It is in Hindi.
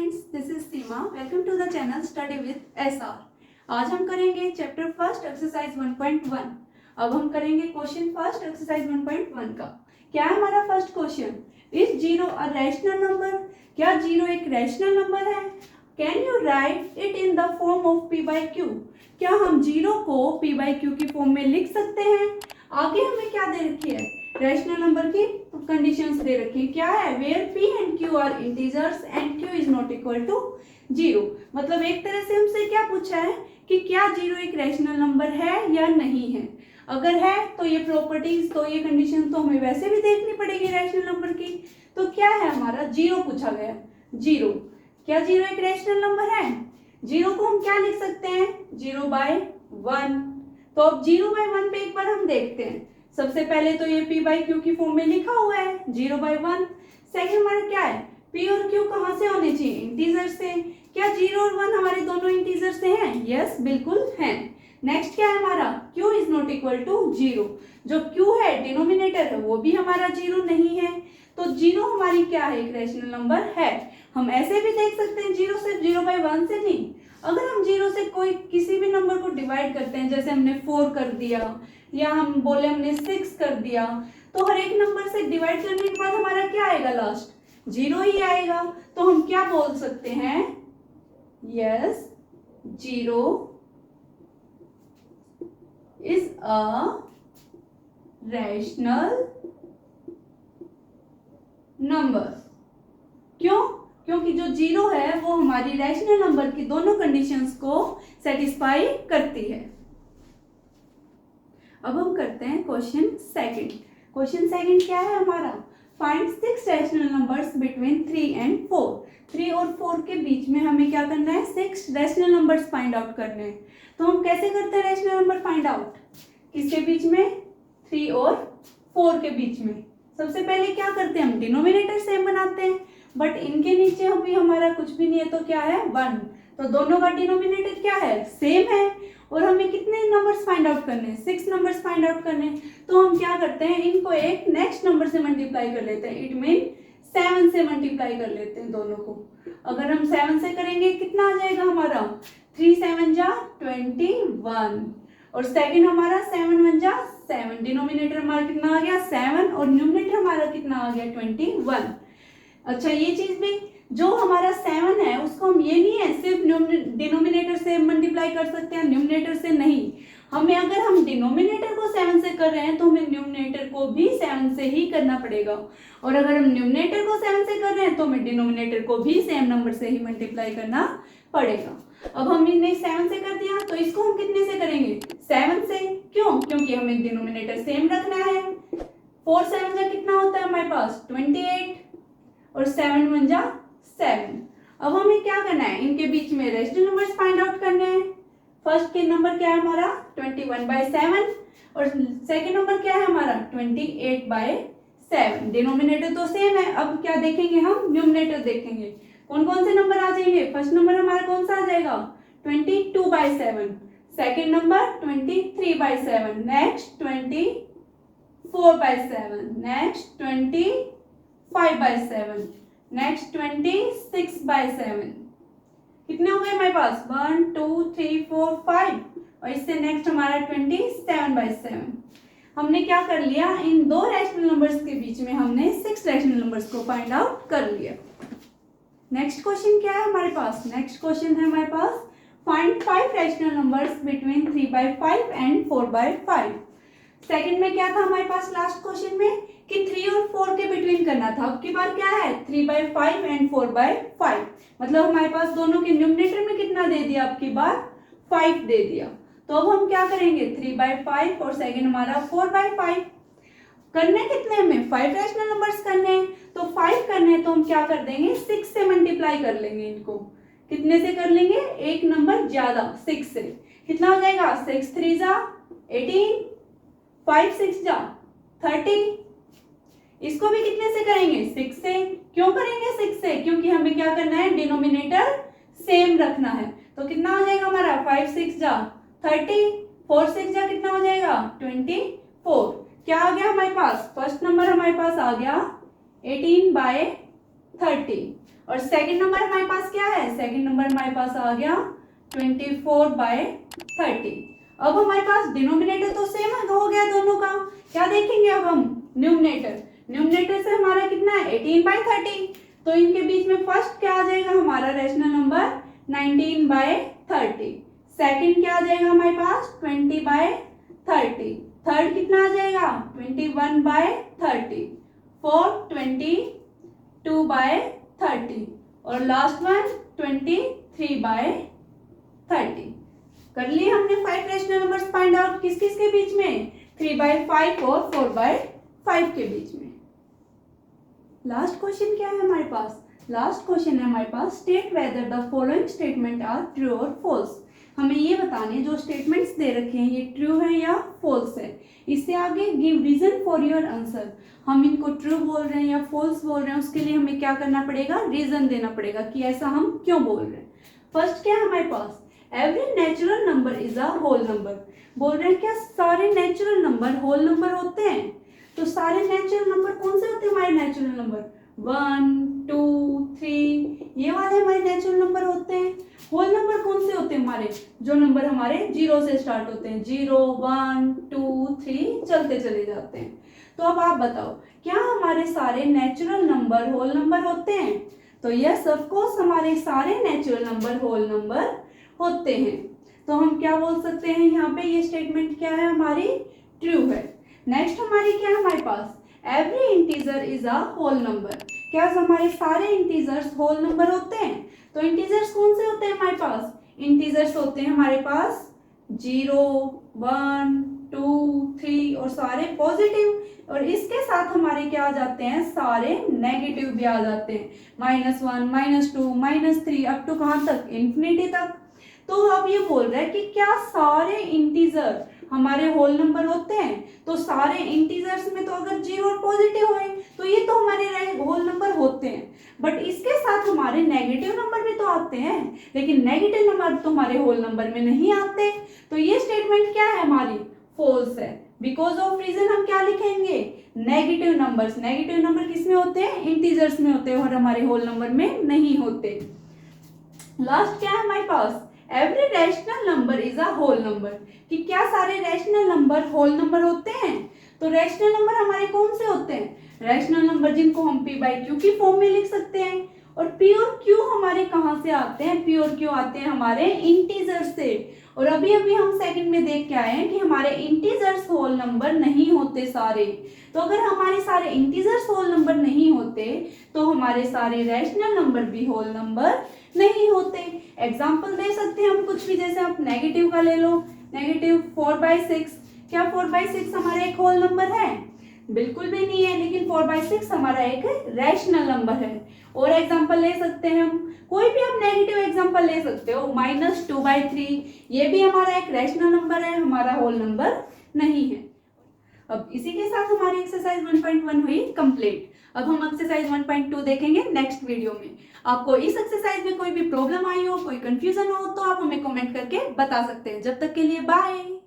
Friends, this is Seema. Welcome to the channel study with SR. आज हम करेंगे चैप्टर फर्स्ट एक्सरसाइज 1.1। अब हम करेंगे क्वेश्चन फर्स्ट एक्सरसाइज 1.1 का। क्या है हमारा first question? Is zero a rational number? क्या जीरो एक रैशनल नंबर है? Can you right it in the form of P by Q? क्या हम जीरो को पी बाई क्यू की फॉर्म में लिख सकते हैं? आगे हमें क्या दे रखी है? रैशनल नंबर की कंडीशंस दे रखी है। क्या है? Where P and Q are integers and Q is not equal to zero. मतलब एक तरह से हमसे क्या पूछा है कि क्या जीरो एक रैशनल नंबर है या नहीं है। अगर है तो ये प्रॉपर्टीज, तो ये कंडीशन तो हमें वैसे भी देखनी पड़ेगी रैशनल नंबर की। तो क्या है हमारा? जीरो पूछा गया। जीरो, क्या जीरो एक रैशनल नंबर है? जीरो को हम क्या लिख सकते हैं? Zero by one. तो अब जीरो बाय वन पे एक बार हम देखते हैं। सबसे पहले तो ये p बाई क्यू की फॉर्म में लिखा हुआ है जीरो बाई वन। सेकेंड हमारा क्या है? p और q कहाँ से होने चाहिए? इंटीजर से। क्या जीरो और वन हमारे दोनों इंटीजर से हैं? यस, बिल्कुल हैं। नेक्स्ट क्या है हमारा? q is not equal to zero. जो q है डिनोमिनेटर है वो भी हमारा जीरो नहीं है। तो जीरो हमारी क्या है? एक रैशनल नंबर है। हम ऐसे भी देख सकते हैं जीरो सिर्फ जीरो बाई वन से नहीं। अगर हम जीरो से कोई किसी भी नंबर को डिवाइड करते हैं, जैसे हमने 4 कर दिया या हम बोले हमने 6 कर दिया, तो हर एक नंबर से डिवाइड करने के बाद हमारा क्या आएगा? लास्ट जीरो ही आएगा। तो हम क्या बोल सकते हैं? Yes, zero is a rational number. क्यों? क्योंकि जो जीरो है वो हमारी रैशनल नंबर की दोनों कंडीशंस को सेटिस्फाई करती है। अब हम करते हैं क्वेश्चन सेकंड। क्वेश्चन सेकंड क्या है हमारा? Find 6 rational numbers between 3 and 4। 3 और 4 के बीच में हमें क्या करना है? 6 रैशनल नंबर्स फाइंड आउट करने हैं। तो हम कैसे करते हैं रैशनल नंबर फाइंड आउट? किसके बीच में? 3 और 4 के बीच में। सबसे पहले क्या करते हैं? हम डिनोमिनेटर सेम बनाते हैं, बट इनके नीचे अभी हमारा कुछ भी नहीं है, तो क्या है? 1। तो दोनों का डिनोमिनेटर क्या है? सेम है। और हमें कितने नंबर्स फाइंड आउट करने हैं? 6 नंबर्स फाइंड आउट करने हैं। तो हम क्या करते हैं? इनको एक नेक्स्ट नंबर से मल्टीप्लाई कर लेते हैं। इट मीन 7 से मल्टीप्लाई कर लेते हैं दोनों को। अगर हम 7 से करेंगे कितना आ जाएगा हमारा? 3 7 जा 21। और सेकंड हमारा 7 1 जा 7। डिनोमिनेटर हमारा कितना आ गया? 7 और न्यूमरेटर हमारा कितना आ गया? 21। अच्छा, ये चीज भी, जो हमारा 7 है उसको हम ये नहीं है सिर्फ डिनोमिनेटर से मल्टीप्लाई कर सकते हैं, न्यूमरेटर से नहीं। हमें अगर हम डिनोमिनेटर को 7 से कर रहे हैं तो हमें न्यूमरेटर को भी 7 से ही करना पड़ेगा। और अगर हम न्यूमरेटर को 7 से कर रहे हैं तो हमें डिनोमिनेटर को भी सेम नंबर से ही मल्टीप्लाई करना पड़ेगा। अब हमने 7 से कर दिया तो इसको हम कितने से करेंगे? 7 से। क्यों? क्योंकि हमें डिनोमिनेटर सेम रखना है। 4 7 जा कितना होता है हमारे पास? 28। और 7 1 जा 7। अब हमें क्या करना है? इनके बीच में रैशनल नंबर्स फाइंड आउट करने हैं। फर्स्ट के नंबर क्या है हमारा? 21/7। और सेकंड नंबर क्या है हमारा? 28/7। डिनोमिनेटर तो सेम है। अब क्या देखेंगे हम? न्यूमरेटर देखेंगे। कौन कौन से नंबर आ जाएंगे? फर्स्ट नंबर हमारा कौन सा आ जाएगा? 22/7। Second number 23/7। Next 24/7। Next 25/7। Next 26/7। कितने हो गए हमारे पास? 1 2 3 4 5। और इससे नेक्स्ट हमारा 27/7। हमने क्या कर लिया? इन दो रैशनल नंबर्स के बीच में हमने 6 रैशनल नंबर्स को फाइंड आउट कर लिया। नेक्स्ट क्वेश्चन क्या है हमारे पास? नेक्स्ट क्वेश्चन है हमारे पास find 5 rational numbers between 3/5 and 4/5। Second में क्या था हमारे पास? लास्ट क्वेश्चन में कि 3 और 4 के बिटवीन करना था। अब की बार क्या है? 3/5 एंड 4/5। मतलब हमारे पास दोनों के न्यूमरेटर में कितना दे दिया? अब की बार 5 दे दिया। तो अब हम क्या करेंगे? 3/5 और सेकंड हमारा 4/5। करने कितने हमें? 5 रैशनल नंबर्स करने हैं। तो 5 करने हैं तो हम क्या कर देंगे? 6 से मल्टीप्लाई कर लेंगे इनको। कितने से कर लेंगे? एक नंबर ज्यादा, 6 से। कितना हो जाएगा? 6 3 जा 18। 5 6 जा 30। इसको भी कितने से करेंगे? 6 से। क्यों करेंगे 6 से? क्योंकि हमें क्या करना है? डिनोमिनेटर सेम रखना है। तो कितना हो जाएगा हमारा? 5 6 जा 30। 4 6 जा कितना हो जाएगा? 24। क्या आ गया हमारे पास? फर्स्ट नंबर हमारे पास आ गया 18/5। 30 और सेकंड नंबर हमारे पास क्या है, सेकंड नंबर हमारे पास आ गया 24/30। अब हमारे पास डिनोमिनेटर तो सेम हो गया दोनों का, क्या देखेंगे अब हम न्यूमरेटर, न्यूमरेटर से हमारा कितना है 18/30, तो इनके बीच में फर्स्ट क्या आ जाएगा हमारा रैशनल नंबर 19/30, सेकंड क्या आ जाएगा हमारे पास 20/30, थर्ड कितना आ जाएगा 21/30, फोर्थ 22/30 और लास्ट वन 23/30। कर लिए हमने 5 रैशनल नंबर्स फाइंड आउट, किस किस के बीच में 3/5 और 4/5 के बीच में। लास्ट क्वेश्चन क्या है हमारे पास, लास्ट क्वेश्चन है हमारे पास state whether the following statement are true or false. हमें ये बताने जो स्टेटमेंट्स दे रखे हैं ये ट्रू है या फॉल्स है। इससे आगे give reason for your answer, हम इनको ट्रू बोल रहे हैं या फॉल्स बोल रहे हैं उसके लिए हमें क्या करना पड़ेगा, रीजन देना पड़ेगा कि ऐसा हम क्यों बोल रहे हैं। फर्स्ट क्या है हमारे पास, every natural number is a whole number, बोल रहे हैं क्या सारे नेचुरल नंबर होल नंबर होते हैं। तो सारे नेचुरल नंबर कौन से होते हैं हमारे नेचुरल नंबर, 1 2 3 ये वाले हमारे नेचुरल नंबर होते हैं। होल नंबर कौन से होते हैं हमारे, जो नंबर हमारे 0 से स्टार्ट होते हैं, 0 1 2 3 चलते चले जाते हैं। तो अब आप बताओ क्या हमारे सारे नेचुरल नंबर होल नंबर होते हैं, तो यस ऑफ कोर्स हमारे सारे नेचुरल नंबर होल नंबर होते हैं। तो हम क्या बोल सकते हैं यहाँ पे, ये स्टेटमेंट क्या है हमारी ट्रू है। नेक्स्ट हमारी क्या है हमारे पास, every integer is a whole number, क्या हमारे सारे इंटीजर्स होल नंबर होते हैं। तो इंटीजर्स कौन से होते हैं हमारे पास, इंटीजर्स होते हैं हमारे पास 0 1 2 3 और सारे पॉजिटिव, और इसके साथ हमारे क्या आ जाते हैं, सारे नेगेटिव भी आ जाते हैं, -1 -2 -3 अप टू कहाँ तक, इन्फिनिटी तक। तो अब ये बोल रहा है कि क्या सारे इंटीजर हमारे होल नंबर होते हैं, तो सारे इंटीजर्स में तो अगर 0 और पॉजिटिव है तो ये तो हमारे होल नंबर होते हैं, बट इसके साथ हमारे नेगेटिव नंबर भी तो आते हैं, लेकिन नेगेटिव नंबर तो हमारे होल नंबर में नहीं आते। तो ये स्टेटमेंट क्या है हमारी, फॉल्स है। बिकॉज ऑफ रीजन हम क्या लिखेंगे, नेगेटिव नंबर्स, नेगेटिव नंबर किस में होते हैं, इंटीजर्स में होते हैं और हमारे होल नंबर में नहीं होते। लास्ट क्या है हमारे पास, every rational number is a whole number, कि क्या सारे रैशनल नंबर होल नंबर होते हैं। तो रैशनल नंबर हमारे कौन से होते हैं, रैशनल नंबर जिनको हम p/q की फॉर्म में लिख सकते हैं, और p और q हमारे कहाँ से आते हैं, p और q आते हैं हमारे इंटीजर से। और अभी अभी हम सेकंड में देख के आए हैं कि हमारे इंटीजर्स होल नंबर नहीं होते सारे। तो अगर हमारे सारे इंटीजर्स होल नंबर नहीं होते तो हमारे सारे रैशनल नंबर भी होल नंबर नहीं होते। एग्जाम्पल दे सकते हैं हम कुछ भी, जैसे आप नेगेटिव का ले लो, नेगेटिव 4/6, क्या 4/6 हमारा एक होल नंबर है, बिल्कुल भी नहीं है, लेकिन 4/6 हमारा एक रैशनल नंबर है। और एग्जाम्पल ले सकते हैं हम, कोई भी आप नेगेटिव एग्जाम्पल ले सकते हो, -2/3 ये भी हमारा एक रैशनल नंबर है, हमारा होल नंबर नहीं है। अब इसी के साथ हमारी एक्सरसाइज 1.1 हुई कंप्लीट। अब हम एक्सरसाइज 1.2 देखेंगे नेक्स्ट वीडियो में। आपको इस एक्सरसाइज में कोई भी प्रॉब्लम आई हो, कोई कंफ्यूजन हो तो आप हमें कमेंट करके बता सकते हैं। जब तक के लिए बाय।